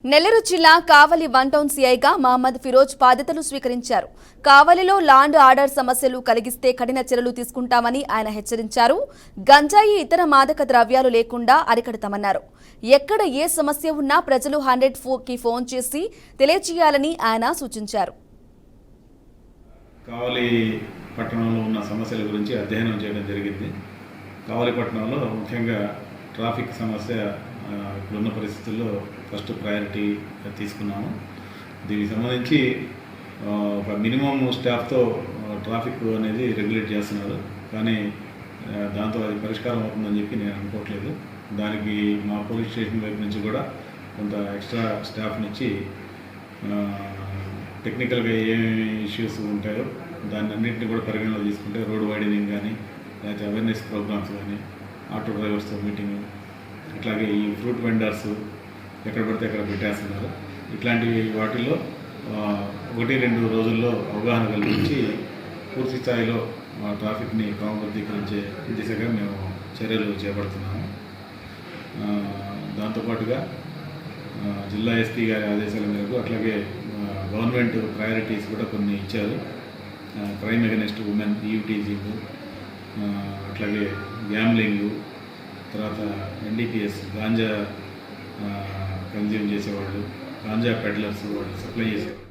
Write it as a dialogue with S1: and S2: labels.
S1: నెల్లూరు జిల్లా కావలి one town సీఐగా Mohammed Firoz బాధ్యతలు స్వీకరించారు. కావలిలో లాండ్ ఆర్డర్ సమస్యలు కలిగిస్తే కఠిన చర్యలు తీసుకుంటామని ఆయన హెచ్చరించారు. గంజాయి ఇతర మాదక ద్రవ్యాలు లేకుండా అరికడతామన్నారు. ఎక్కడ ఏ సమస్య ఉన్నా ప్రజలు 100కి ఫోన్ చేసి తెలియజేయాలని ఆయన సూచించారు.
S2: కావలి పట్టణంలో ఉన్న సమస్యల గురించి అధ్యయనం చేయడం జరిగింది. కావలి పట్టణంలో ముఖ్యంగా ట్రాఫిక్ సమస్య ఇప్పుడున్న పరిస్థితుల్లో ఫస్ట్ ప్రయారిటీ తీసుకున్నాము. దీనికి సంబంధించి ఒక మినిమం స్టాఫ్తో ట్రాఫిక్ అనేది రెగ్యులేట్ చేస్తున్నారు, కానీ దాంతో అది పరిష్కారం అవుతుందని చెప్పి నేను అనుకోవట్లేదు. దానికి మా పోలీస్ స్టేషన్ వైపు నుంచి కూడా కొంత ఎక్స్ట్రా స్టాఫ్నిచ్చి టెక్నికల్గా ఏమేమి ఇష్యూస్ ఉంటాయో దాన్ని అన్నింటినీ కూడా పరిగణలో తీసుకుంటే రోడ్ వైడనింగ్ కానీ, లేకపోతే అవేర్నెస్ ప్రోగ్రామ్స్ కానీ, ఆటో డ్రైవర్స్తో మీటింగ్, ఇట్లాగే ఈ ఫ్రూట్ వెండర్స్ ఎక్కడ పడితే అక్కడ పెట్టేస్తున్నారు. ఇట్లాంటి వాటిల్లో 1-2 రోజుల్లో అవగాహన కల్పించి పూర్తి స్థాయిలో ట్రాఫిక్ని క్రమబద్ధీకరించే దిశగా మేము చర్యలు చేపడుతున్నాము. దాంతోపాటుగా జిల్లా ఎస్పీ గారి ఆదేశాల మేరకు అట్లాగే గవర్నమెంట్ ప్రయారిటీస్ కూడా కొన్ని ఇచ్చారు. క్రైమ్ అగెనిస్ట్ ఉమెన్, ఈవ్టీజింగ్, అట్లాగే గ్యాంబ్లింగ్, తర్వాత ఎన్డీపీఎస్ గాంజా కన్జ్యూమ్ చేసేవాళ్ళు, గాంజా పెడ్లర్స్, వాళ్ళు సప్లై చేసేవాళ్ళు.